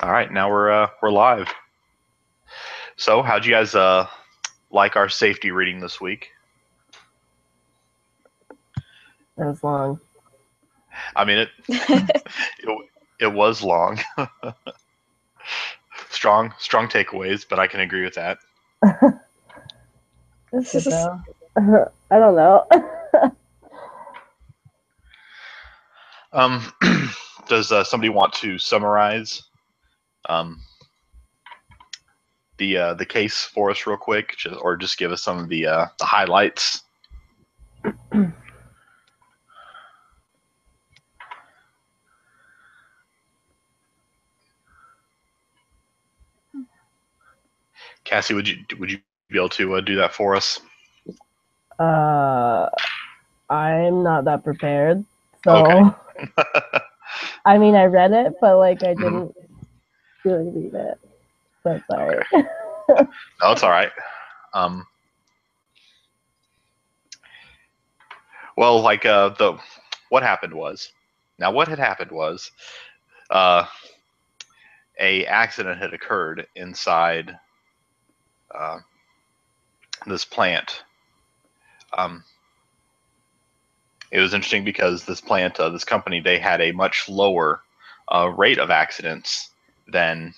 All right, now we're live. So, how'd you guys like our safety reading this week? It was long. I mean, it was long. strong takeaways, but I can agree with that. It's good though. I don't know. Does somebody want to summarize the case for us real quick, or just give us some of the highlights? Cassie, would you be able to do that for us? I'm not that prepared, so okay. I mean, I read it, but like I didn't really read it. So sorry. Okay. No, it's all right. Well, like what happened was, what had happened was, a accident had occurred inside this plant. It was interesting because this plant, this company, they had a much lower rate of accidents than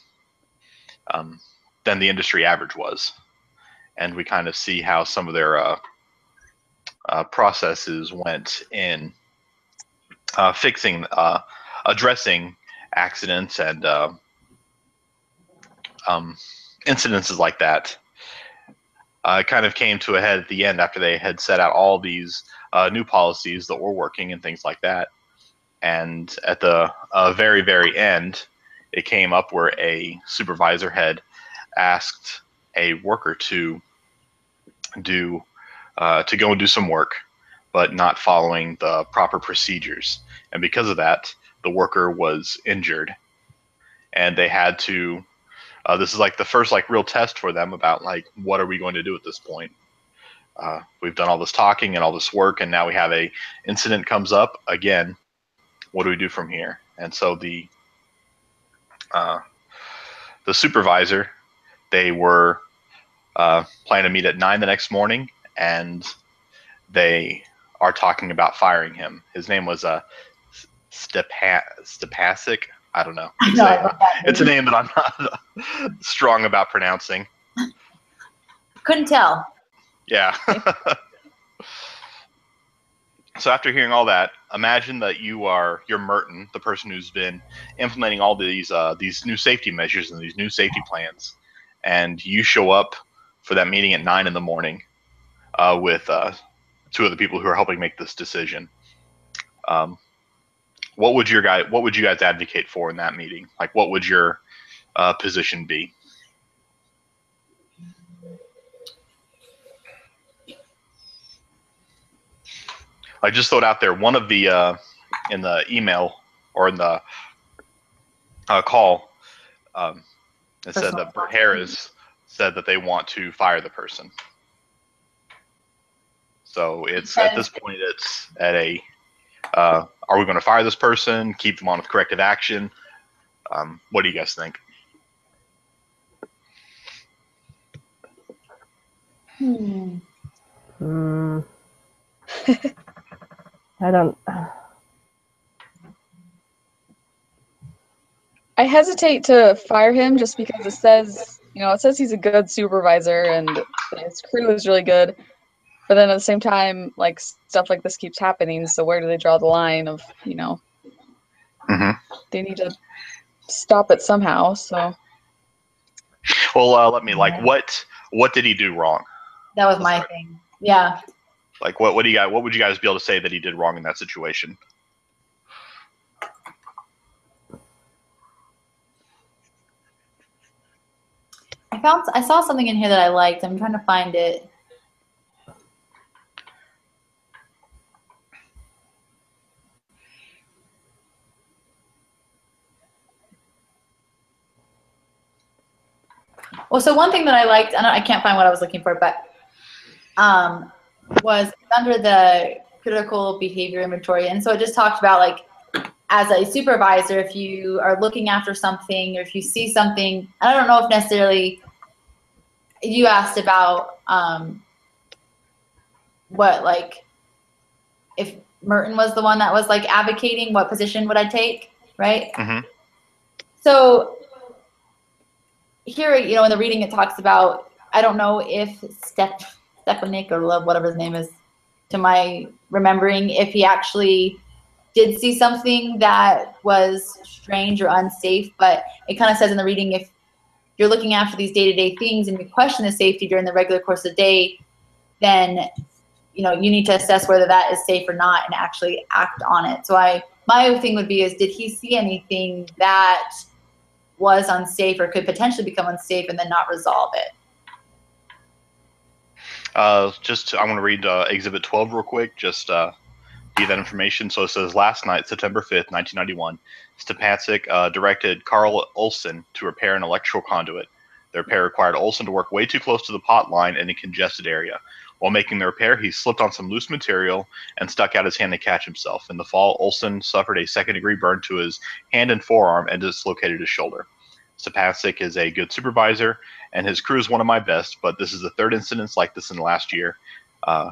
the industry average was, and we kind of see how some of their processes went in fixing, addressing accidents and incidences like that. It kind of came to a head at the end after they had set out all these new policies that were working and things like that. And at the very, very end, it came up where a supervisor had asked a worker to go and do some work, but not following the proper procedures. And because of that, the worker was injured, and they had to. This is like the first real test for them about what are we going to do at this point. We've done all this talking and all this work, and now we have a incident comes up again. What do we do from here? And so the supervisor, they were planning to meet at 9 the next morning, and they are talking about firing him. His name was Stepasic. I don't know. It's a name that I'm not strong about pronouncing. Couldn't tell. Yeah. So after hearing all that, imagine that you're Merton, the person who's been implementing all these new safety measures and these new safety plans, and you show up for that meeting at 9 in the morning with two of the people who are helping make this decision. What would you guys advocate for in that meeting? Like, what would your position be? I just throw it out there. One of the in the email or in the call, it said that Bert Harris said that they want to fire the person. So it's at this point, it's at a are we going to fire this person? Keep them on with corrective action? What do you guys think? I don't. I hesitate to fire him just because it says he's a good supervisor and his crew is really good. But then at the same time, like, stuff like this keeps happening. So where do they draw the line of, they need to stop it somehow. So. Well, let me what did he do wrong? That was my thing. Yeah. Like, what would you guys be able to say that he did wrong in that situation? I saw something in here that I liked. I'm trying to find it. Well, so one thing that I liked, and I can't find what I was looking for, but was under the critical behavior inventory. And so it just talked about as a supervisor, if you are looking after something or if you see something, I don't know if necessarily you asked about what, like, if Merton was the one that was like advocating, what position would I take, right? Mm-hmm. So here, you know, in the reading it talks about, I don't know if Stepanik or whatever his name is, to my remembering, if he actually did see something that was strange or unsafe, but it kind of says in the reading, if you're looking after these day-to-day things and you question the safety during the regular course of the day, then, you know, you need to assess whether that is safe or not and actually act on it. So my thing would be is, did he see anything that was unsafe or could potentially become unsafe and then not resolve it? I'm going to read Exhibit 12 real quick, just give that information. So it says, last night, September 5th, 1991, Stepancic directed Carl Olson to repair an electrical conduit. The repair required Olson to work way too close to the pot line in a congested area. While making the repair, he slipped on some loose material and stuck out his hand to catch himself. In the fall, Olson suffered a second-degree burn to his hand and forearm and dislocated his shoulder. Stepancic is a good supervisor, and his crew is one of my best, but this is the third incident like this in the last year.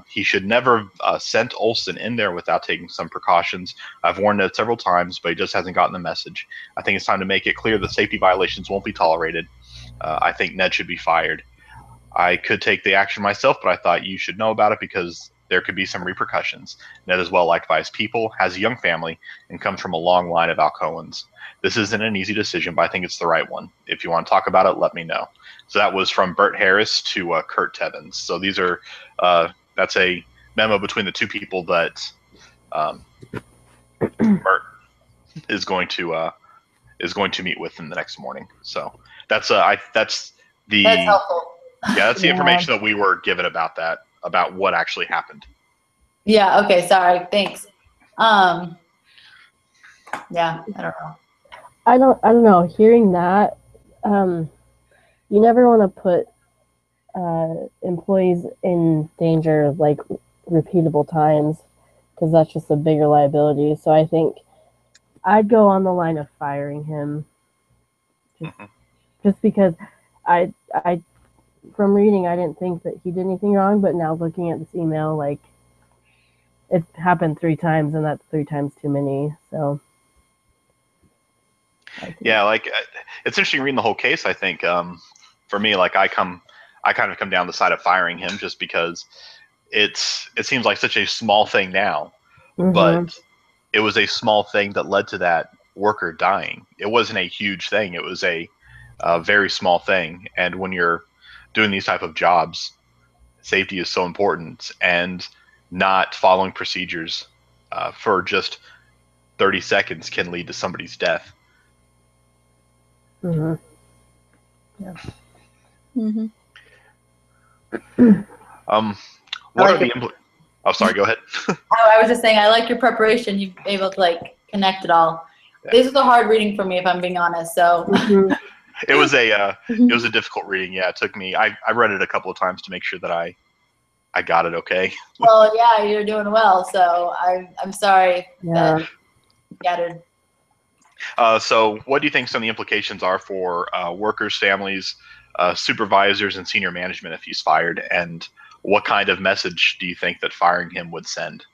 He should never have sent Olson in there without taking some precautions. I've warned it several times, but he just hasn't gotten the message. I think it's time to make it clear that safety violations won't be tolerated. I think Ned should be fired. I could take the action myself, but I thought you should know about it because there could be some repercussions. Ned is well liked by his people, has a young family, and comes from a long line of Alcoans. This isn't an easy decision, but I think it's the right one. If you want to talk about it, let me know. So that was from Bert Harris to Kurt Tevins. So these are that's a memo between the two people that Bert is going to meet with in the next morning. So that's That's helpful. Yeah, that's the information that we were given about what actually happened. Yeah, okay, sorry, thanks. Yeah, I don't know. I don't know. Hearing that, you never want to put employees in danger like repeatable times, because that's just a bigger liability. So I think I'd go on the line of firing him, just because I from reading, I didn't think that he did anything wrong, but now looking at this email, like, it happened 3 times, and that's 3 times too many. So yeah, like, it's interesting reading the whole case. I think for me, like, I kind of come down the side of firing him, just because it seems like such a small thing now, but it was a small thing that led to that worker dying. It wasn't a huge thing. It was a very small thing. And when you're doing these type of jobs, safety is so important, and not following procedures for just 30 seconds can lead to somebody's death. Yeah. What are the oh, sorry, go ahead. I was just saying, I like your preparation. You've been able to, like, connect it all. Yeah. This was a hard reading for me, if I'm being honest. So it was a difficult reading. Yeah, it took me. I read it a couple of times to make sure that I got it okay. Well, yeah, you're doing well. So I'm sorry that you gathered. So what do you think some of the implications are for workers, families, supervisors, and senior management if he's fired? And what kind of message do you think that firing him would send?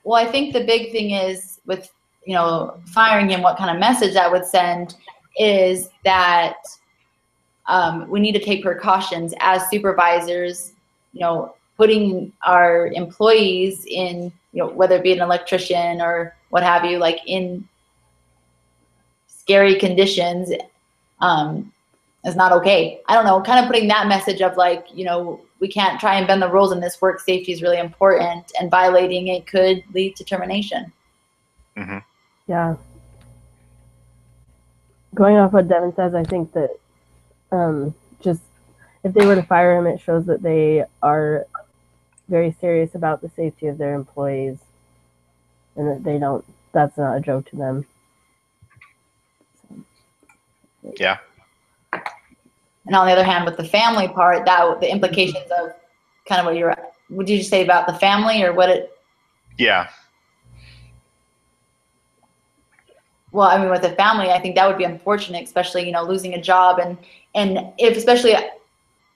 Well, I think the big thing is with, you know, firing him, what kind of message that would send is that we need to take precautions as supervisors, you know, putting our employees in, you know, whether it be an electrician or what have you, like, in scary conditions is not okay. I don't know, kind of putting that message of, like, you know, we can't try and bend the rules in this. Work safety is really important, and violating it could lead to termination. Yeah. Going off what Devin says, I think that just if they were to fire him, it shows that they are very serious about the safety of their employees, and that that's not a joke to them. Yeah. And on the other hand, with the family part, that the implications of kind of what did you say about the family, or what it? Yeah. well, I mean, with a family, I think that would be unfortunate, especially, losing a job. And if, especially,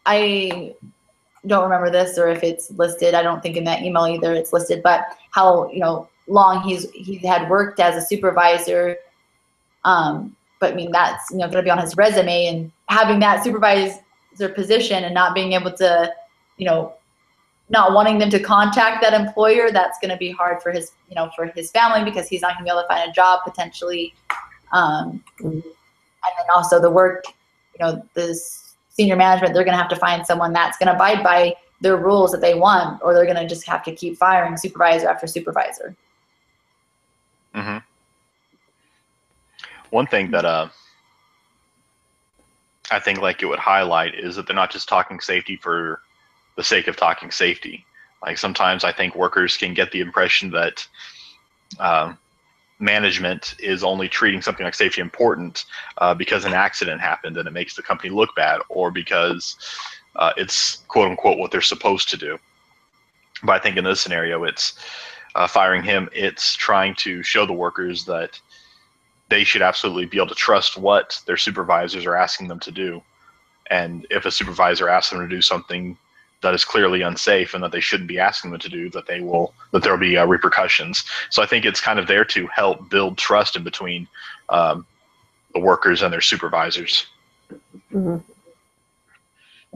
I don't remember this or if it's listed. I don't think in that email either it's listed, but how, long he had worked as a supervisor. But I mean, that's, going to be on his resume, and having that supervisor position and not being able to, not wanting them to contact that employer, that's going to be hard for his, for his family, because he's not going to be able to find a job potentially. And then also the work, this senior management, they're going to have to find someone that's going to abide by their rules that they want, or they're going to just have to keep firing supervisor after supervisor. Mm-hmm. One thing that I think like it would highlight is that they're not just talking safety for the sake of talking safety. Like sometimes I think workers can get the impression that management is only treating something like safety important because an accident happened and it makes the company look bad, or because it's quote unquote what they're supposed to do. But I think in this scenario, it's firing him. It's trying to show the workers that they should absolutely be able to trust what their supervisors are asking them to do. And if a supervisor asks them to do something that is clearly unsafe and that they shouldn't be asking them to do, that there will be repercussions. So I think it's kind of there to help build trust in between the workers and their supervisors. Mm-hmm.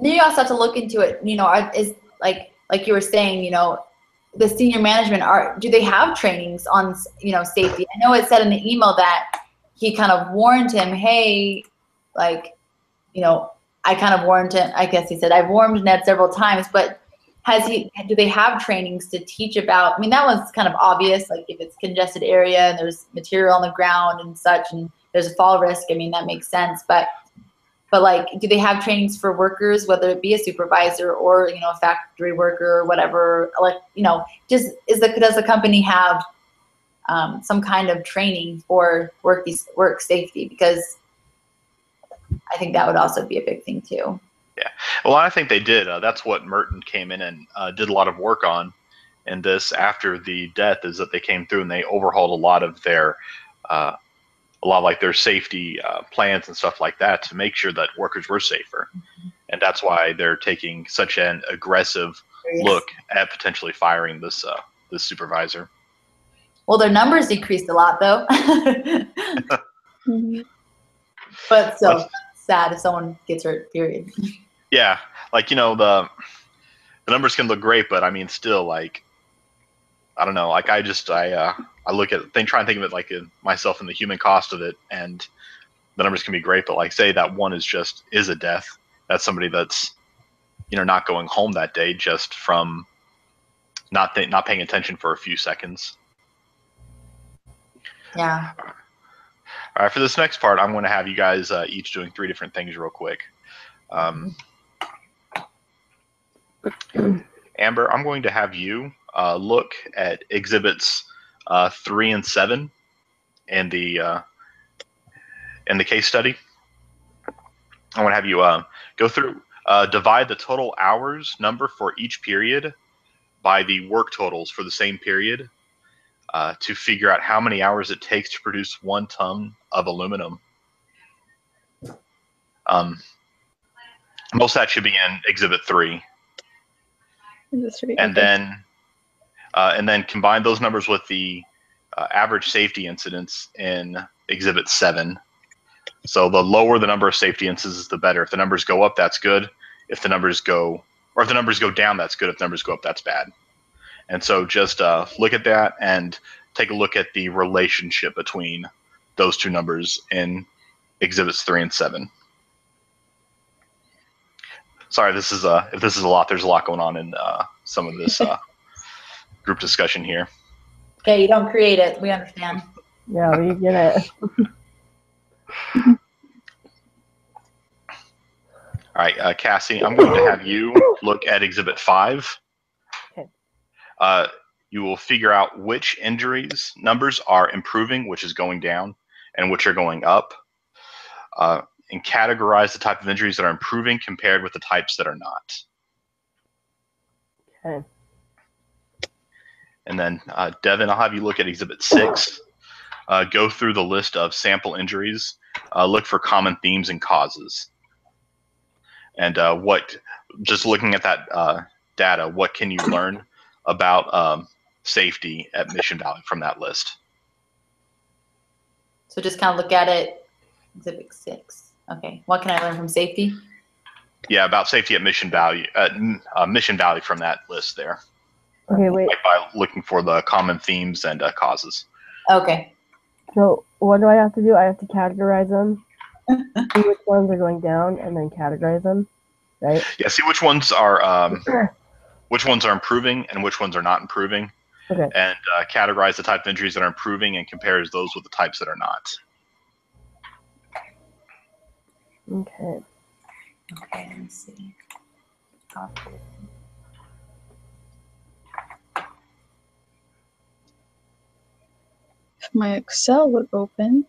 Then you also have to look into it, is like you were saying, the senior management, do they have trainings on, safety? I know it said in the email that he kind of warned him, hey, like, I kind of warned him, I guess he said, I've warned Ned several times, but do they have trainings to teach about, I mean, that one's kind of obvious, like if it's congested area and there's material on the ground and such, and there's a fall risk, I mean, that makes sense. But like, do they have trainings for workers, whether it be a supervisor or, a factory worker or whatever, like, does the company have some kind of training for work safety? Because I think that would also be a big thing too. Yeah, well, I think they did. That's what Merton came in and did a lot of work on in this after the death, is that they came through and they overhauled a lot of their safety plans and stuff like that to make sure that workers were safer. Mm-hmm. And that's why they're taking such an aggressive look at potentially firing this supervisor. Well, their numbers decreased a lot though. But still sad if someone gets hurt, period. Yeah, like, the numbers can look great, but I mean, still, like, I don't know, like, I look at try and think of it like myself and the human cost of it, and the numbers can be great, but like, say that one is a death. That's somebody that's, not going home that day just from not paying attention for a few seconds. Yeah. All right, for this next part, I'm going to have you guys each doing 3 different things real quick. Amber, I'm going to have you look at exhibits 3 and 7 in the case study. I want to have you go through, divide the total hours number for each period by the work totals for the same period to figure out how many hours it takes to produce 1 ton of aluminum. Most of that should be in exhibit 3. And then combine those numbers with the average safety incidents in exhibit 7. So the lower the number of safety incidents, the better. If the numbers go up, that's good. If the numbers go down, that's good. If the numbers go up, that's bad. And so just look at that and take a look at the relationship between those 2 numbers in exhibits 3 and 7. Sorry, if this is a lot, there's a lot going on in some of this group discussion here. Okay, you don't create it. We understand. Yeah, we get it. All right, Cassie, I'm going to have you look at exhibit 5. Okay. You will figure out which injuries numbers are improving, which is going down, and which are going up. And categorize the type of injuries that are improving compared with the types that are not. Okay. And then, Devin, I'll have you look at exhibit 6. go through the list of sample injuries, look for common themes and causes. And just looking at that data, what can you learn about safety at Mission Valley from that list? So just kind of look at it, Exhibit 6. Okay, what can I learn from safety? Yeah, about safety at Mission Valley from that list there. Okay, wait. Like by looking for the common themes and causes. Okay. So what do I have to do? I have to categorize them, see which ones are going down, and then categorize them, right? Yeah, see which ones are improving and which ones are not improving. Okay. And categorize the type of injuries that are improving and compares those with the types that are not. Okay. Okay, let me see. If my Excel would open.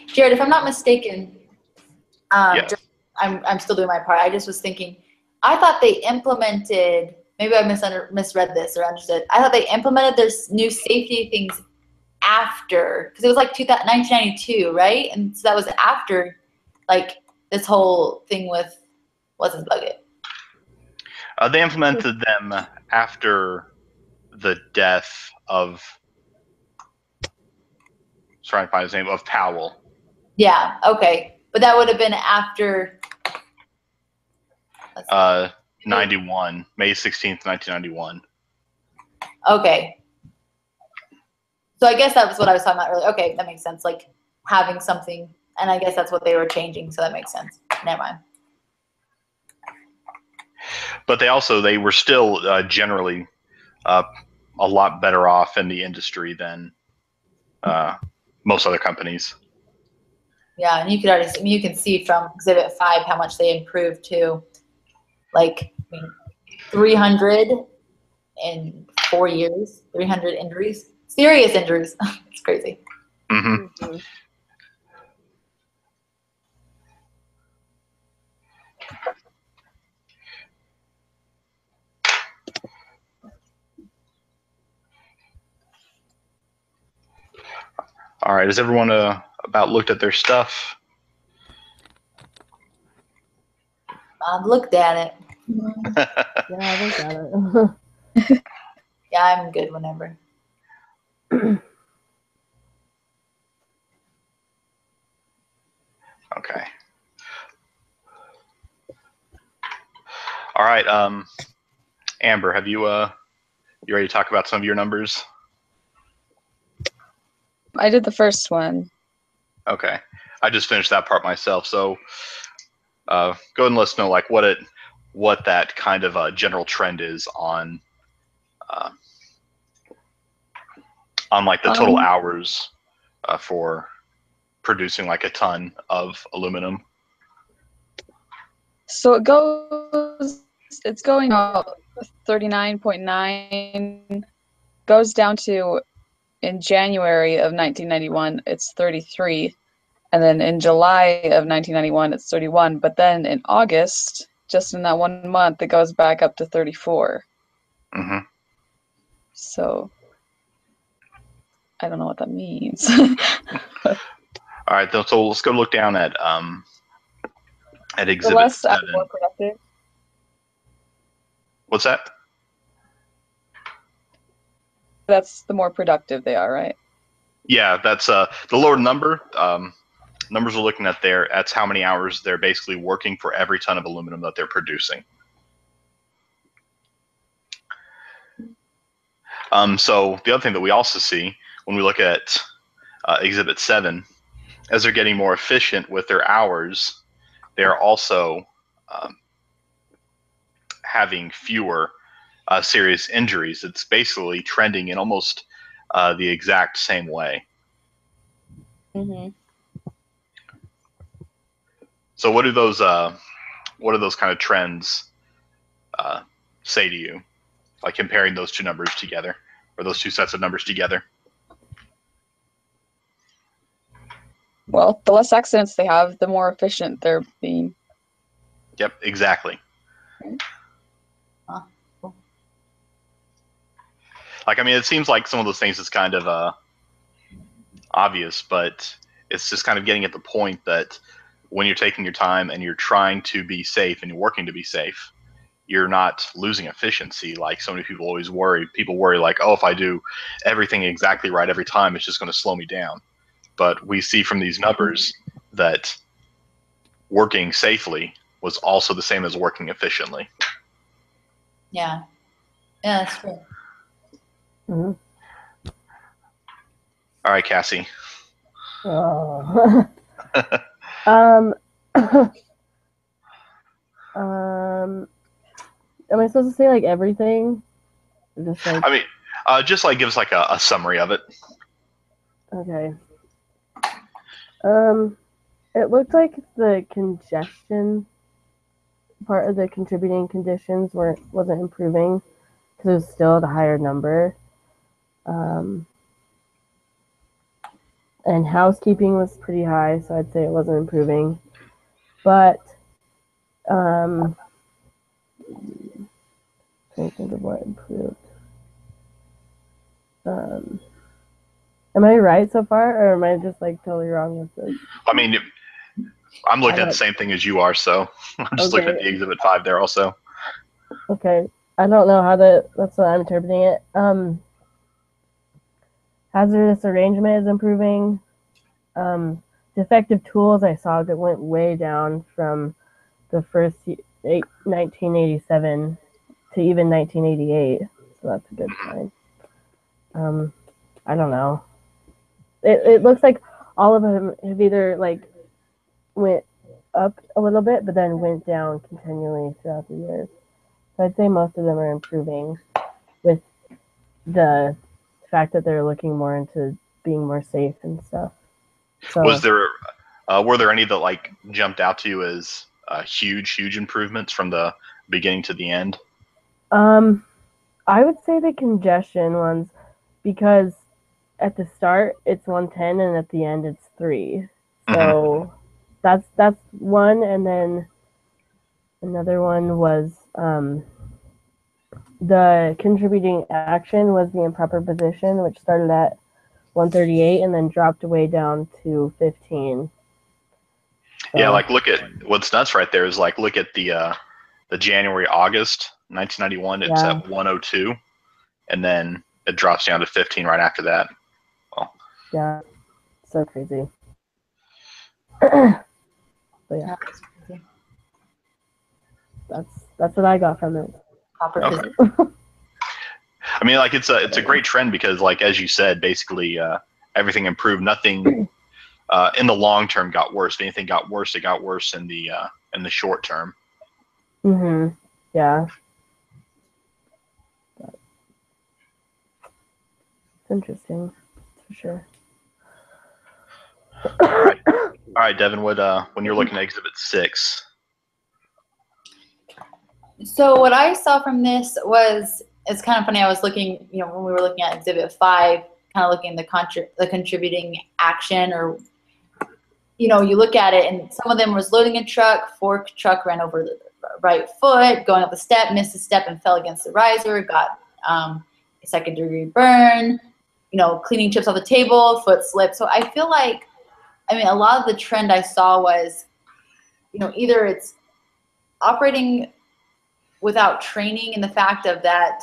Jared, if I'm not mistaken, Yeah. I'm still doing my part. I just was thinking, I thought they implemented, maybe I misread this or understood. I thought they implemented their new safety things after, because it was like 1992, right? And so that was after, like, this whole thing with, what's his bucket? They implemented them after the death of, trying to find his name, of Powell. Yeah, okay. But that would have been after, 91, May 16th, 1991. okay. So I guess that was what I was talking about earlier. Okay, that makes sense. Like having something, and I guess that's what they were changing. So that makes sense. Never mind. But they were still generally a lot better off in the industry than most other companies. Yeah, and you could already, I mean, you can see from Exhibit 5 how much they improved too. Like, I mean, 300 in 4 years, 300 injuries, serious injuries. It's crazy. Mm-hmm. Mhm. All right, has everyone about looked at their stuff? I've looked at it. Yeah, I looked at it. Yeah, I'm good whenever. Okay. All right, Amber, have you you ready to talk about some of your numbers? I did the first one. Okay, I just finished that part myself. So go ahead and let us know like what that kind of general trend is on like the total hours for producing like a ton of aluminum. So it's going out 39.9, goes down to, in January of 1991, it's 33. And then in July of 1991, it's 31. But then in August, just in that 1 month, it goes back up to 34. Mm-hmm. So I don't know what that means. All right, so let's go look down at The Exhibit less 7. more productive. What's that? that's the more productive they are, right? Yeah, that's the lower number. Numbers we're looking at there, that's how many hours they're basically working for every ton of aluminum that they're producing. So the other thing that we also see when we look at Exhibit 7, as they're getting more efficient with their hours, they're also having fewer serious injuries. It's basically trending in almost the exact same way. Mm-hmm. So what do those kind of trends say to you, like comparing those two numbers together, or those two sets of numbers together? Well, the less accidents they have, the more efficient they're being. Yep, exactly. Like, I mean, it seems like some of those things is kind of obvious, but it's just kind of getting at the point that when you're taking your time and you're trying to be safe and you're working to be safe, you're not losing efficiency like so many people always worry. People worry like, oh, if I do everything exactly right every time, it's just going to slow me down. But we see from these numbers that working safely was also the same as working efficiently. Yeah. Yeah, that's true. Mm-hmm. All right, Cassie. Oh. Am I supposed to say like everything? Just like, I mean, just like give us like a summary of it. okay. It looked like the congestion part of the contributing conditions wasn't improving because it was still at a higher number. And housekeeping was pretty high, so I'd say it wasn't improving. But trying to think of what improved. Am I right so far, or am I just like totally wrong with this? I mean, I'm looking at the same thing as you are, so I'm just looking at the Exhibit 5 there also. Okay. I don't know how that's what I'm interpreting it. Hazardous arrangement is improving. Defective tools I saw that went way down from the first 1987 to even 1988. So that's a good sign. I don't know. It looks like all of them have either like went up a little bit, but then went down continually throughout the years. So I'd say most of them are improving with the fact that they're looking more into being more safe and stuff. So, were there any that like jumped out to you as huge improvements from the beginning to the end? I would say the congestion ones, because at the start it's 110 and at the end it's 3. So that's one, and then another one was the contributing action was the improper position, which started at 138 and then dropped way down to 15. So, yeah, like look at what's nuts right there is like look at the January August 1991. It's at 102, and then it drops down to 15 right after that. Well, yeah, so crazy. But yeah, that's what I got from it. Okay. I mean, like it's a great trend because, like as you said, basically everything improved. Nothing in the long term got worse. If anything got worse, it got worse in the short term. Yeah. It's interesting, for sure. All right, Devin. What when you're looking at Exhibit 6? So what I saw from this was, it's kind of funny. I was looking, when we were looking at Exhibit 5, kind of looking at the contributing action, or you look at it, and some of them was loading a truck. Fork truck ran over the right foot, going up a step, missed a step, and fell against the riser. Got a second-degree burn. Cleaning chips off the table, foot slipped. So I feel like, a lot of the trend I saw was, either it's operating without training, in the fact of that,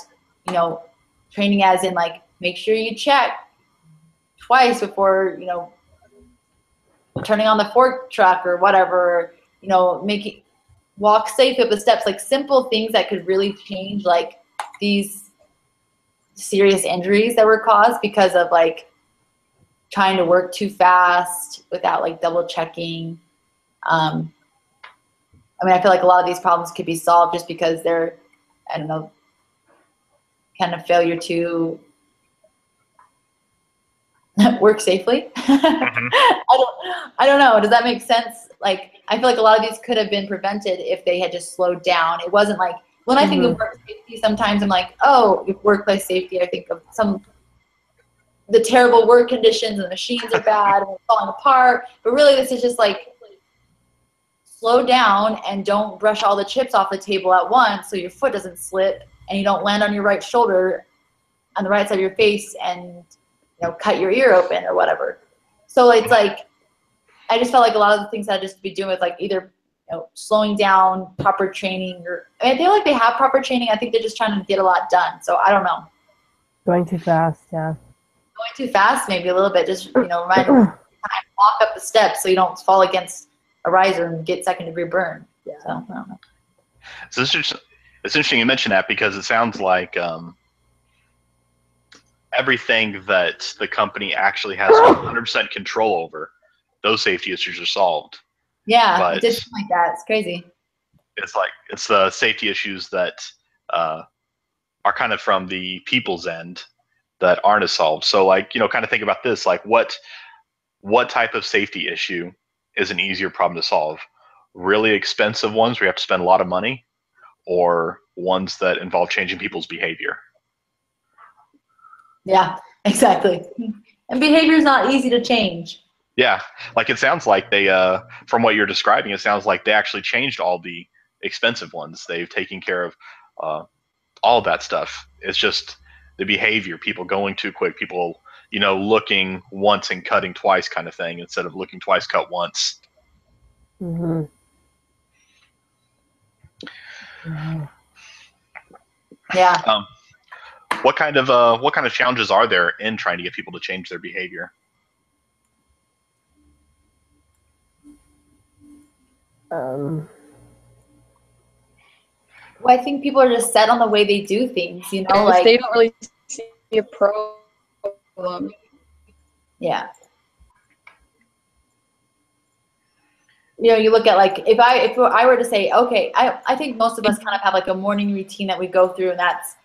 training as in like make sure you check twice before, turning on the fork truck or whatever, walk safe up the steps, like simple things that could really change like these serious injuries that were caused because of like trying to work too fast without like double checking. I feel like a lot of these problems could be solved just because they're, I don't know, kind of failure to work safely. Mhm. I don't know. Does that make sense? Like, I feel like a lot of these could have been prevented if they had just slowed down. It wasn't like, when I think of work safety, sometimes I'm like, oh, workplace safety, I think of the terrible work conditions and the machines are bad and we're falling apart. But really, this is just like, slow down and don't brush all the chips off the table at once so your foot doesn't slip and you don't land on your right shoulder on the right side of your face and cut your ear open or whatever. So it's like, I just felt like a lot of the things I just be doing with like either slowing down, proper training, or I feel like they have proper training. I think they're just trying to get a lot done. So I don't know. Going too fast, yeah. Going too fast, maybe a little bit. Just remind them, walk up the steps so you don't fall against a riser and get second-degree burn. Yeah. So I don't know. So it's interesting you mention that because it sounds like everything that the company actually has 100% control over, those safety issues are solved. Yeah, But it did seem like that. It's crazy. It's the safety issues that are kind of from the people's end that aren't as solved. So like, kind of think about this, like what type of safety issue is an easier problem to solve? Really expensive ones where you have to spend a lot of money, or ones that involve changing people's behavior? Yeah, exactly. And behavior is not easy to change. Yeah, like it sounds like they, from what you're describing, it sounds like they actually changed all the expensive ones. They've taken care of all that stuff. It's just the behavior, people going too quick, people, looking once and cutting twice kind of thing instead of looking twice, cut once. Mm-hmm. Yeah. What kind of challenges are there in trying to get people to change their behavior? Well, I think people are just set on the way they do things, like they don't really see a problem. yeah. You look at like if I were to say, okay, I think most of us kind of have like a morning routine that we go through, and that's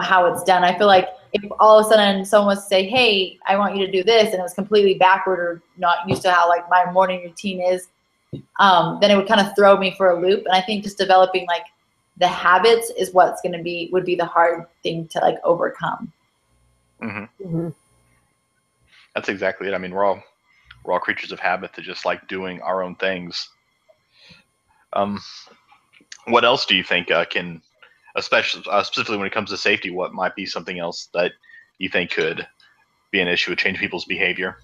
how it's done. I feel like if all of a sudden someone was to say, hey, I want you to do this, and it was completely backward or not used to how like my morning routine is, then it would kind of throw me for a loop. And I think just developing like the habits is would be the hard thing to like overcome. Mm-hmm. Mm-hmm. That's exactly it. I mean, we're all creatures of habit that just like doing our own things. What else do you think can, especially specifically when it comes to safety, what might be something else that you think could be an issue with changing people's behavior?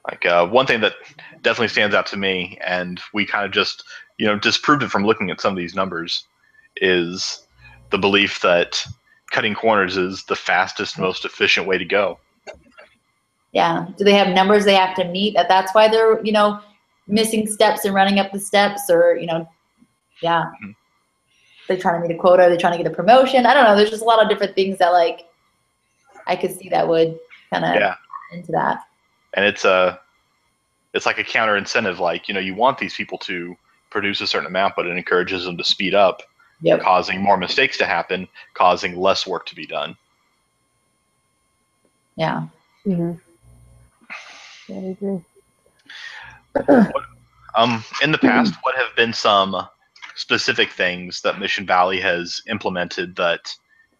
Like one thing that definitely stands out to me, and we kind of just disproved it from looking at some of these numbers, is the belief that cutting corners is the fastest, most efficient way to go. Yeah. Do they have numbers they have to meet? That's why they're missing steps and running up the steps, or yeah. Mm-hmm. They're trying to meet a quota. They're trying to get a promotion. I don't know. There's just a lot of different things that like I could see that would kind of into that. And it's like a counter incentive. Like you want these people to produce a certain amount, but it encourages them to speed up, causing more mistakes to happen, causing less work to be done. Yeah. Mm-hmm. Yeah, I agree. In the past, what have been some specific things that Mission Valley has implemented that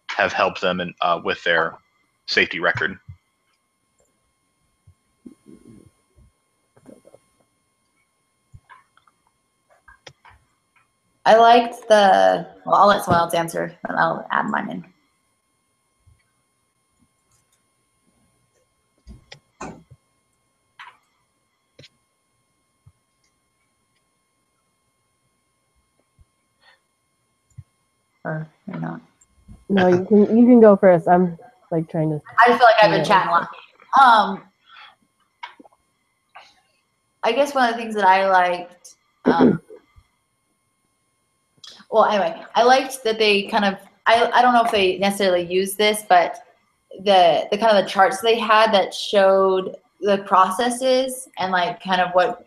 have helped them with their safety record? I liked well, I'll let someone else answer, and I'll add mine in. or not? No, you can go first. I'm like trying to. I just feel like I've been chatting a lot. I guess one of the things that I liked, well, anyway, I liked that they kind of, I don't know if they necessarily used this, but the kind of the charts they had that showed the processes and like kind of what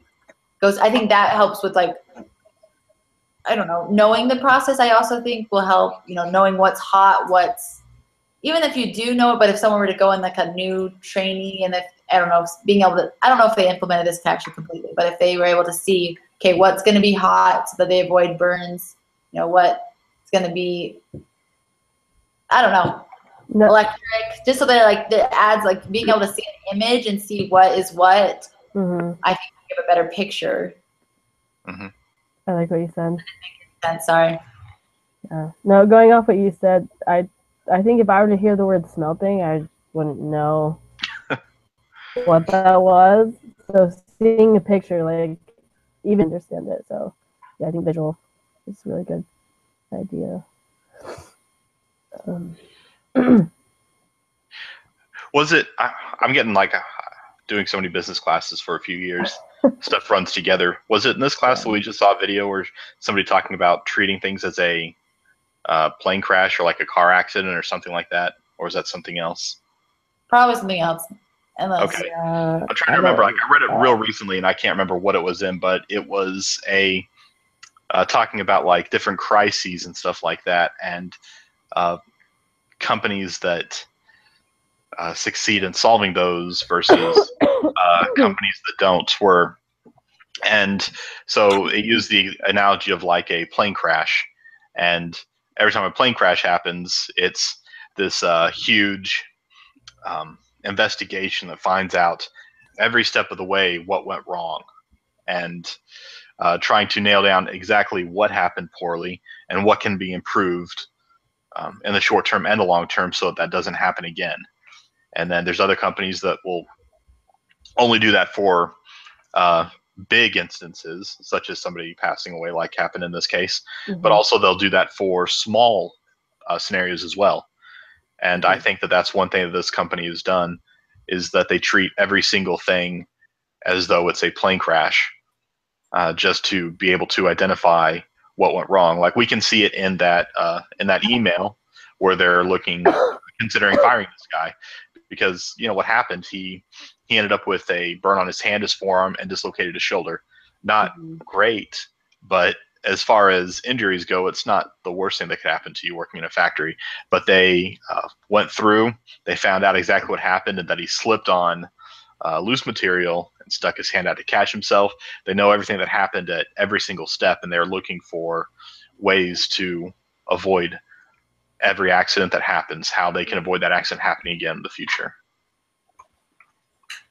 goes, I think that helps with like, I don't know, knowing the process. I also think will help, you know, knowing what's hot, even if you do know it, but if someone were to go in like a new trainee and if, I don't know, being able to, I don't know if they implemented this actually completely, but if they were able to see, okay, what's going to be hot so that they avoid burns, you know, what's going to be, I don't know, electric, just so that like the ads, like being able to see an image and see what is what, I think give a better picture. I like what you said. Sorry. Yeah. No, going off what you said, I think if I were to hear the word smelting, I wouldn't know what that was. So seeing a picture, like, even understand it. So yeah, I think visual is a really good idea. Was it? I'm getting like doing so many business classes for a few years. Stuff runs together. Was it in this class that we just saw a video where somebody talking about treating things as a plane crash or like a car accident or something like that? Or is that something else? Probably something else. Okay. I'm trying to remember. Like, I read it real recently and I can't remember what it was in, but it was a talking about like different crises and stuff like that, and companies that succeed in solving those versus companies that don't. And so it used the analogy of like a plane crash, and every time a plane crash happens, it's this huge investigation that finds out every step of the way what went wrong, and trying to nail down exactly what happened poorly and what can be improved in the short term and the long term so that doesn't happen again. And then there's other companies that will only do that for big instances, such as somebody passing away, like happened in this case, but also they'll do that for small scenarios as well. And I think that that's one thing that this company has done, is that they treat every single thing as though it's a plane crash, just to be able to identify what went wrong. Like we can see it in that email where they're considering firing this guy, because you know what happened. He ended up with a burn on his hand, his forearm, and dislocated his shoulder. Not great, but as far as injuries go, it's not the worst thing that could happen to you working in a factory. But they went through, they found out exactly what happened, and that he slipped on loose material and stuck his hand out to catch himself. They know everything that happened at every single step, and they're looking for ways to avoid every accident that happens, how they can avoid that accident happening again in the future.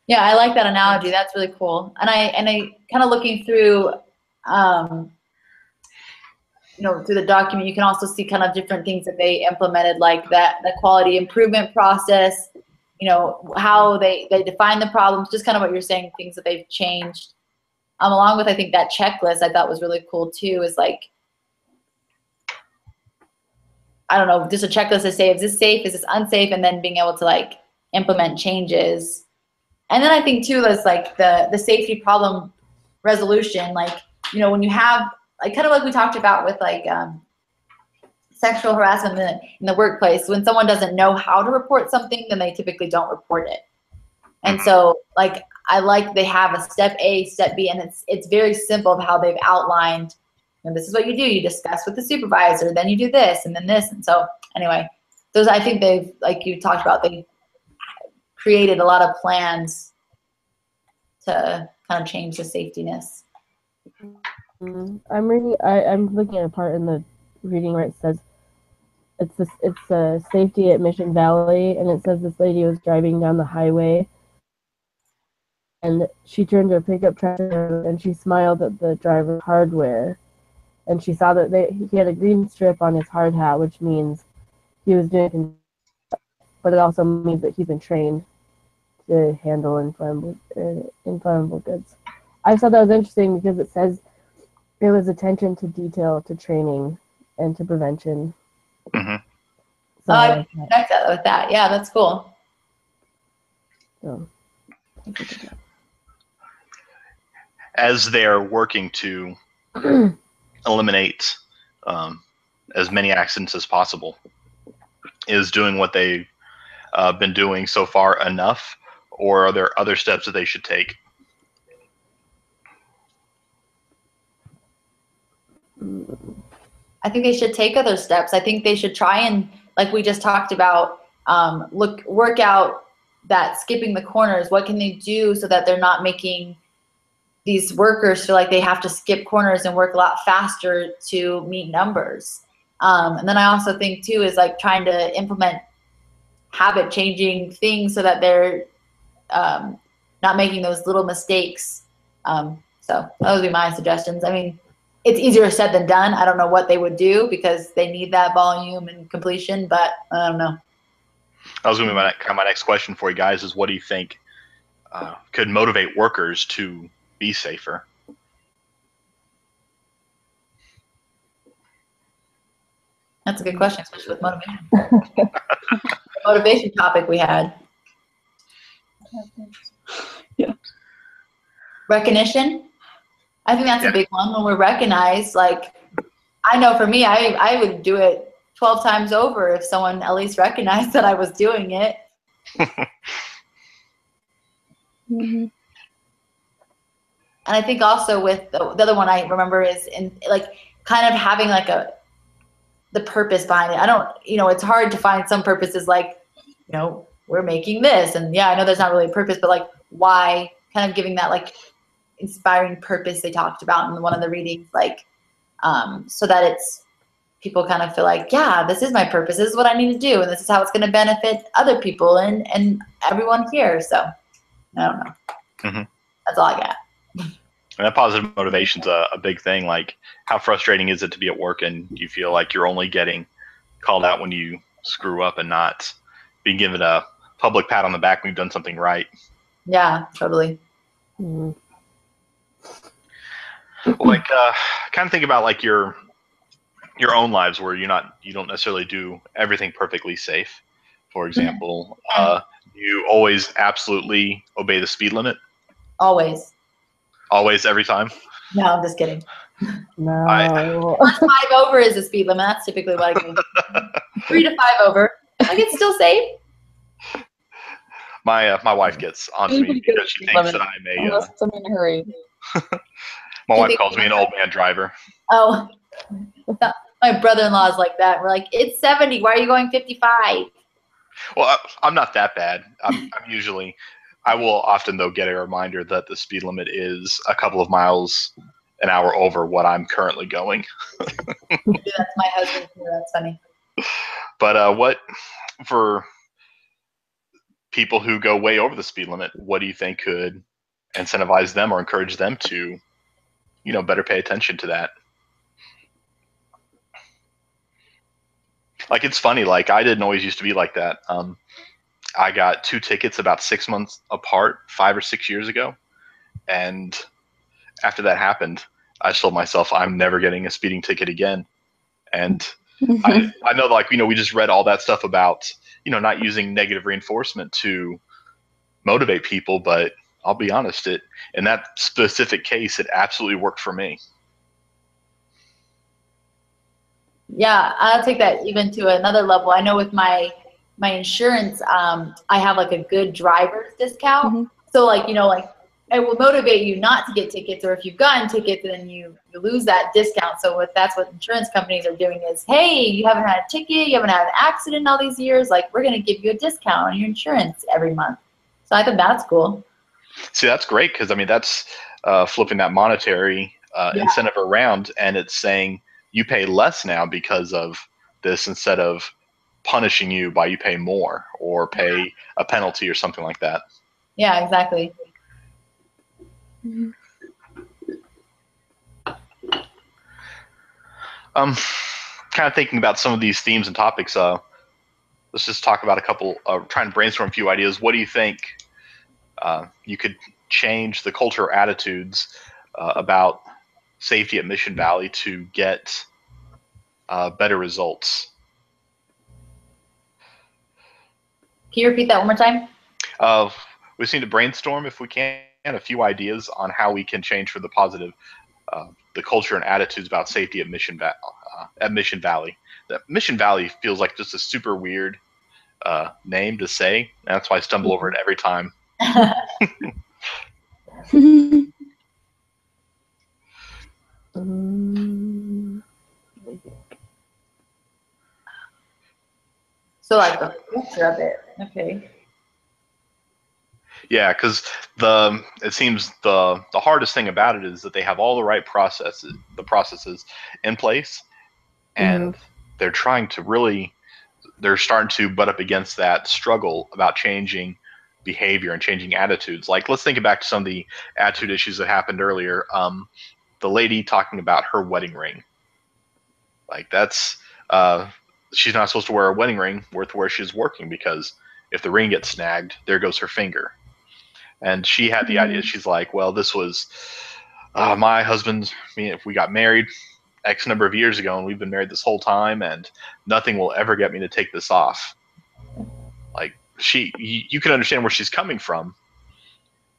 Yeah, I like that analogy. That's really cool. And I kind of looking through, through the document, you can also see kind of different things that they implemented, like the quality improvement process, how they define the problems, just kind of what you're saying, things that they've changed. Along with, I think that checklist I thought was really cool too, is like, I don't know, just a checklist to say, is this safe, is this unsafe, and then being able to like implement changes. And then I think too is like the safety problem resolution, like, when you have, like, kind of like we talked about with like sexual harassment in the workplace, when someone doesn't know how to report something, then they typically don't report it. And so like, I like they have a step A, step B, and it's very simple of how they've outlined, this is what you do. You discuss with the supervisor, then you do this, and then this. And so anyway, those, I think they've, like you talked about, they created a lot of plans to kind of change the safetyness. I'm looking at a part in the reading where it says it's a safety at Mission Valley, and it says this lady was driving down the highway, and she turned her pickup truck and she smiled at the driver's hardware, and she saw that he had a green strip on his hard hat, which means he was doing, but it also means that he's been trained to handle inflammable goods. I thought that was interesting because it says it was attention to detail, to training, and to prevention. So I I like that. connect that with that. Yeah, that's cool. So, As they're working to eliminate as many accidents as possible, is doing what they've been doing so far enough, or are there other steps that they should take? I think they should take other steps. I think they should try and, like we just talked about, work out that skipping the corners. What can they do so that they're not making these workers feel like they have to skip corners and work a lot faster to meet numbers? And then I also think too is like trying to implement habit changing things so that they're not making those little mistakes. So those would be my suggestions. I mean, it's easier said than done. I don't know what they would do because they need that volume and completion, but I don't know. That was going to be my next question for you guys is what do you think could motivate workers to be safer? That's a good question, especially with motivation. Motivation topic we had. Yeah. Recognition. I think that's a big one. When we're recognized, like, I know for me, I would do it 12 times over if someone at least recognized that I was doing it. Mm-hmm. And I think also with the other one I remember is in like kind of having like the purpose behind it. I don't, it's hard to find some purposes like, we're making this. And yeah, I know there's not really a purpose, but like why, kind of giving that like inspiring purpose they talked about in one of the readings, like, so that it's people kind of feel like, yeah, this is my purpose. This is what I need to do. And this is how it's going to benefit other people and everyone here. So I don't know. Mm-hmm. That's all I got. And that positive motivation's a big thing. Like, how frustrating is it to be at work and you feel like you're only getting called out when you screw up and not being given a public pat on the back when you've done something right? Yeah, totally. mm-hmm. Like, kind of think about like your own lives where you don't necessarily do everything perfectly safe. For example, you always absolutely obey the speed limit. Always, every time. No, I'm just kidding. No. 5 over is the speed limit. That's typically what I go. 3 to 5 over. Like, it's still safe. My wife gets onto me because she thinks that I'm unless I'm in a hurry. my wife calls me an old man driver. Oh, my brother-in-law is like that. We're like, it's 70. Why are you going 55? Well, I'm not that bad. I'm usually, I will often though get a reminder that the speed limit is a couple of miles an hour over what I'm currently going. That's my husband too. That's funny. But what for people who go way over the speed limit, what do you think could incentivize them or encourage them to, better pay attention to that? Like, it's funny, like I didn't always used to be like that. I got 2 tickets about 6 months apart 5 or 6 years ago. And after that happened, I told myself I'm never getting a speeding ticket again. And I know, like, we just read all that stuff about, not using negative reinforcement to motivate people, but I'll be honest, in that specific case, it absolutely worked for me. Yeah, I'll take that even to another level. I know with my insurance, I have like a good driver's discount. Mm-hmm. So like, it will motivate you not to get tickets, or if you've gotten tickets, then you lose that discount. So that's what insurance companies are doing is, hey, you haven't had a ticket, you haven't had an accident in all these years, like we're going to give you a discount on your insurance every month. So I think that's cool. See, that's great because, that's flipping that monetary incentive around, and it's saying you pay less now because of this instead of punishing you by you pay more or pay a penalty or something like that. Yeah, exactly. Mm-hmm. Kind of thinking about some of these themes and topics. Let's just talk about a couple. Trying to brainstorm a few ideas. What do you think you could change the culture or attitudes about safety at Mission Valley to get better results? Can you repeat that one more time? We seem to brainstorm, if we can, a few ideas on how we can change for the positive the culture and attitudes about safety at Mission Valley. That Mission Valley feels like just a super weird name to say. That's why I stumble over it every time. So like the future of it. Okay. Yeah, because it seems the hardest thing about it is that they have all the right processes in place, and they're starting to butt up against that struggle about changing behavior and changing attitudes. Like, let's think back to some of the attitude issues that happened earlier. The lady talking about her wedding ring, like that's she's not supposed to wear a wedding ring where she's working, because if the ring gets snagged, there goes her finger. And she had the idea. She's like, well, this was my husband. If we got married X number of years ago, and we've been married this whole time, and nothing will ever get me to take this off. Like, you can understand where she's coming from,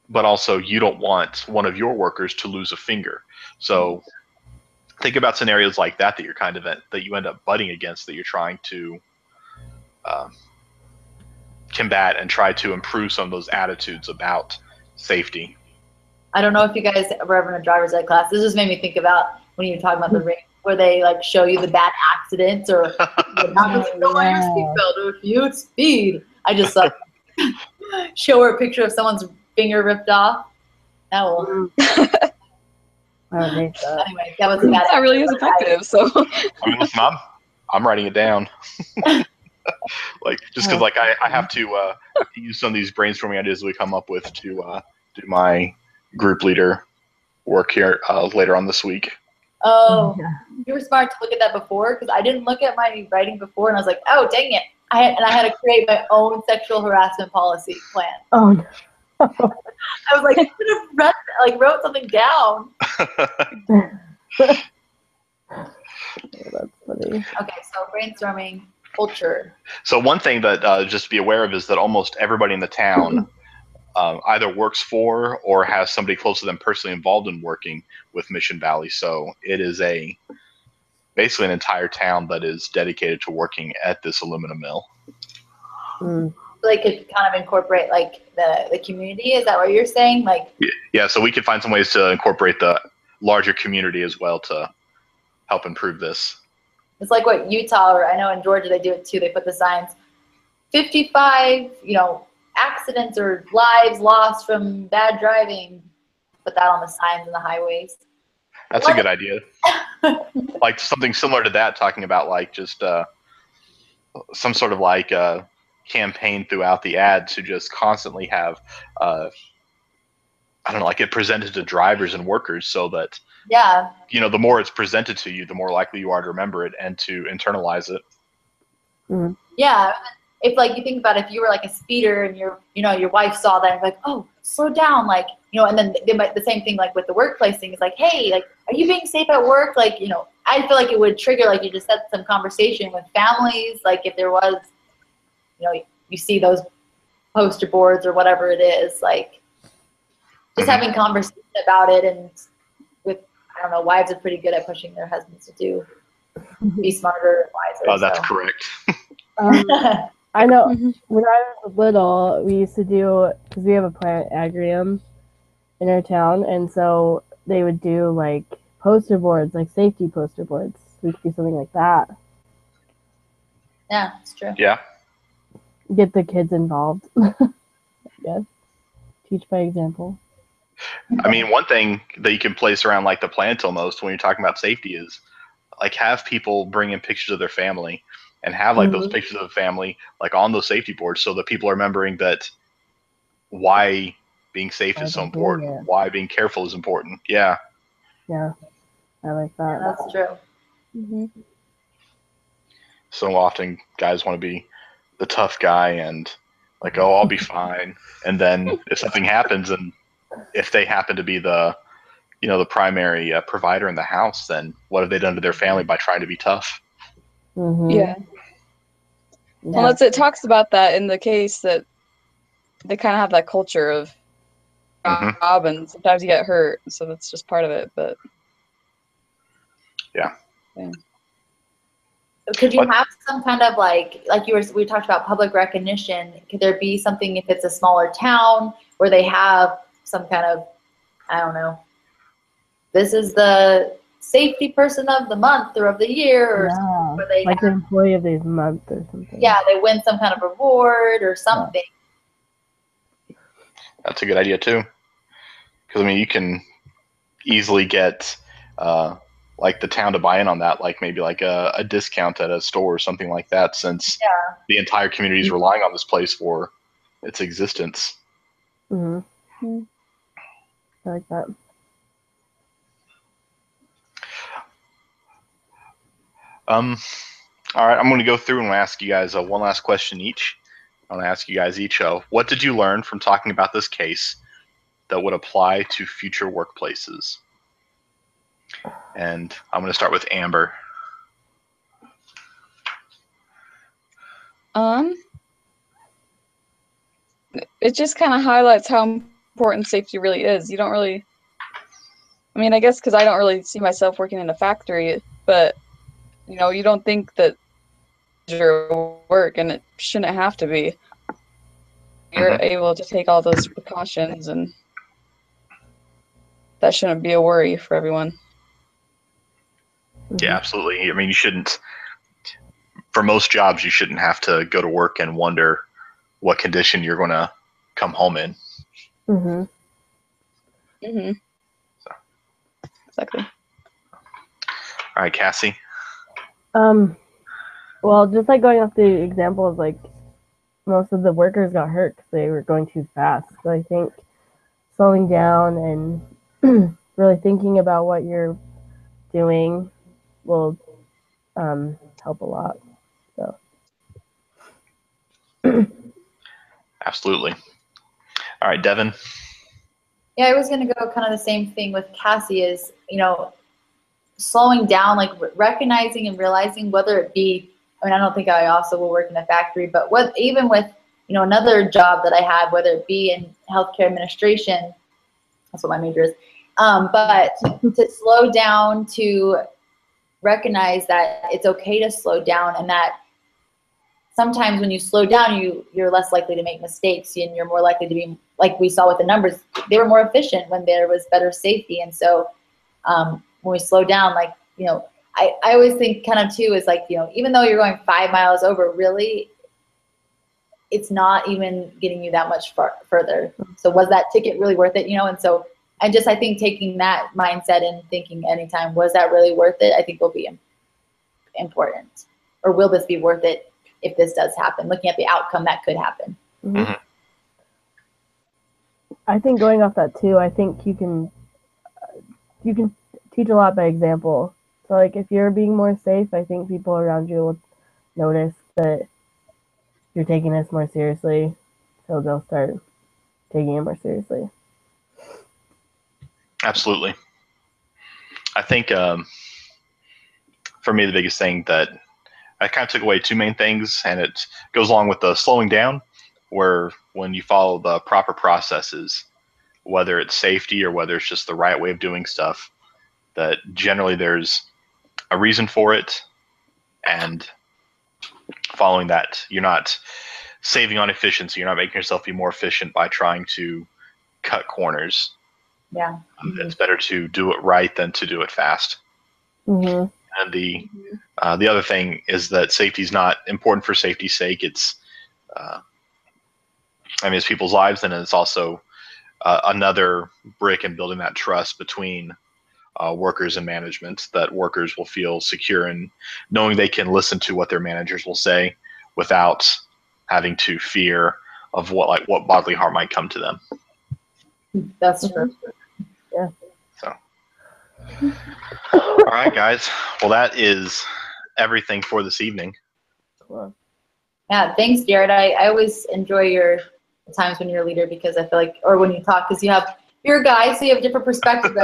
but also you don't want one of your workers to lose a finger. So think about scenarios like that you're that you end up butting against, that you're trying to combat and try to improve some of those attitudes about safety. I don't know if you guys were ever in a driver's ed class. This just made me think about when you were talking about the ring, where they like show you the bad accidents or not your seatbelt or if you speed. I just show her a picture of someone's finger ripped off. That will. Anyway, that was a bad. That really is effective. So. I mean, listen, I'm writing it down. Like, just because like I have to use some of these brainstorming ideas we come up with to do my group leader work here later on this week. Oh, you were smart to look at that before, because I didn't look at my writing before, and I was like, oh, dang it. I had to create my own sexual harassment policy plan. Oh, no. I was like, I could have wrote something down. That's funny. Okay, so brainstorming culture. So one thing that just to be aware of is that almost everybody in the town either works for or has somebody close to them personally involved in working with Mission Valley. So it is basically an entire town that is dedicated to working at this aluminum mill. Mm. They could kind of incorporate like the community. Is that what you're saying? Like, yeah. So we could find some ways to incorporate the larger community as well to help improve this. It's like what Utah, or I know in Georgia they do it too. They put the signs, 55, accidents or lives lost from bad driving. Put that on the signs and the highways. That's a good idea. Like something similar to that, talking about like just some sort of like campaign throughout the ad to just constantly have I don't know, like it presented to drivers and workers, so that the more it's presented to you, the more likely you are to remember it and to internalize it. Mm-hmm. Yeah, if like you think about it, if you were like a speeder and your wife saw that and like, oh, slow down, like and then the same thing like with the workplace thing is like, hey, like, are you being safe at work? Like, I feel like it would trigger, like you just said, some conversation with families. Like if there was, you see those poster boards or whatever it is, like just having conversation about it. And with, I don't know, wives are pretty good at pushing their husbands to be smarter and wiser. Oh, that's correct. I know when I was little, we used to do, because we have a plant agrium in our town, and so they would do like poster boards, like safety poster boards. We could do something like that. Yeah, it's true. Yeah. Get the kids involved. I guess. Teach by example. I mean, one thing that you can place around like the plant almost when you're talking about safety is like have people bring in pictures of their family and have like those pictures of the family like on those safety boards, so that people are remembering that why being safe is so important, why being careful is important. Yeah. Yeah, I like that. Yeah, that's true. Mm-hmm. So often guys want to be the tough guy and like, oh, I'll be fine. And then if something happens, and if they happen to be the primary provider in the house, then what have they done to their family by trying to be tough? Mm-hmm. Yeah. Well, it talks about that in the case that they kind of have that culture of Mhm. job, and sometimes you get hurt, so that's just part of it. But Could you What- have some kind of like we talked about public recognition? Could there be something if it's a smaller town where they have some kind of, I don't know, this is the safety person of the month or of the year, or something where they like the employee of the month or something. yeah, they win some kind of reward or something. That's a good idea too. Because I mean, you can easily get like the town to buy in on that, like maybe like a discount at a store or something like that, since the entire community is relying on this place for its existence. I like that. All right, I'm going to go through and ask you guys one last question each. I'm going to ask you guys each, what did you learn from talking about this case that would apply to future workplaces? And I'm going to start with Amber. It just kind of highlights how important safety really is. You don't really, I mean, I guess because I don't really see myself working in a factory, but you know, you don't think that your work, and it shouldn't have to be. You're able to take all those precautions, and that shouldn't be a worry for everyone. Yeah, absolutely. I mean, you shouldn't, for most jobs, you shouldn't have to go to work and wonder what condition you're going to come home in. Exactly. All right, Cassie. Well, just like going off the examples, like most of the workers got hurt because they were going too fast. So I think slowing down and really thinking about what you're doing will help a lot. So. Absolutely. All right, Devin. Yeah, I was going to go kind of the same thing with Cassie is, you know, slowing down, like recognizing and realizing whether it be, I mean, I don't think I also will work in a factory, but even with, you know, another job that I had, whether it be in healthcare administration, that's what my major is, but to slow down, to recognize that it's okay to slow down, and that sometimes when you slow down, you're less likely to make mistakes, and you're more likely to be, like we saw with the numbers, they were more efficient when there was better safety. And so when we slow down, like, you know, I always think kind of too is like, you know, even though you're going 5 miles over, really, it's not even getting you that much further. So was that ticket really worth it, you know? And so I think taking that mindset and thinking anytime, was that really worth it, I think will be important. Or will this be worth it if this does happen? Looking at the outcome that could happen. I think going off that too, I think you can teach a lot by example. So like if you're being more safe, I think people around you will notice that you're taking this more seriously, so they'll start taking it more seriously. Absolutely. I think for me, the biggest thing that I kind of took away two main things, and it goes along with the slowing down, where when you follow the proper processes, whether it's safety or whether it's just the right way of doing stuff, that generally there's a reason for it, and following that, you're not saving on efficiency. You're not making yourself be more efficient by trying to cut corners. Yeah. It's better to do it right than to do it fast. And the other thing is that safety is not important for safety's sake. It's, I mean, it's people's lives, and it's also another brick in building that trust between workers and management, that workers will feel secure in knowing they can listen to what their managers will say without having to fear of what bodily harm might come to them. That's true. Yeah. So, all right, guys. Well, that is everything for this evening. Cool. Yeah, thanks, Jared. I always enjoy your times when you're a leader, because I feel like, or when you talk, because you're a guy, so you have a different perspective.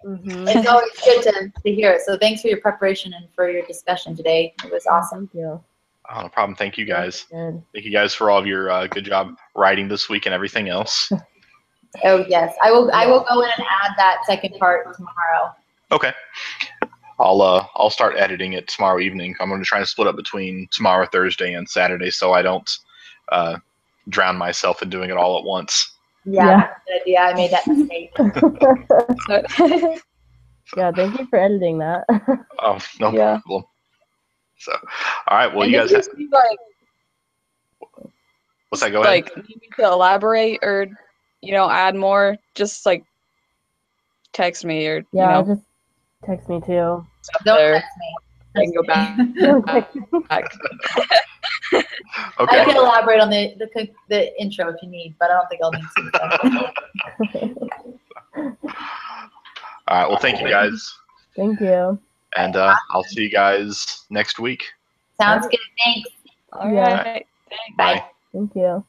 It's always good to hear it. So thanks for your preparation and for your discussion today. It was awesome. Thank you. Oh, no problem. Thank you guys. Good. Thank you guys for all of your good job writing this week and everything else. Oh yes, I will go in and add that second part tomorrow. Okay. I'll start editing it tomorrow evening. I'm going to try and split up between tomorrow, Thursday, and Saturday, so I don't drown myself in doing it all at once. Yeah, Yeah. that's a good idea. I made that mistake. Yeah, thank you for editing that. Oh, no Yeah. problem. So, all right. Well, And you if guys. see, like, What's that? Go ahead. like need me to elaborate or add more, just like text me or Yeah, just text me too. Don't there. text me. I can go back. Don't text me. Okay. I can elaborate on the intro if you need, but I don't think I'll need to. All right. Well, thank you guys, Thank you. and I'll see you guys next week. Sounds good. Thanks. All Yeah. right. Bye. Thank you.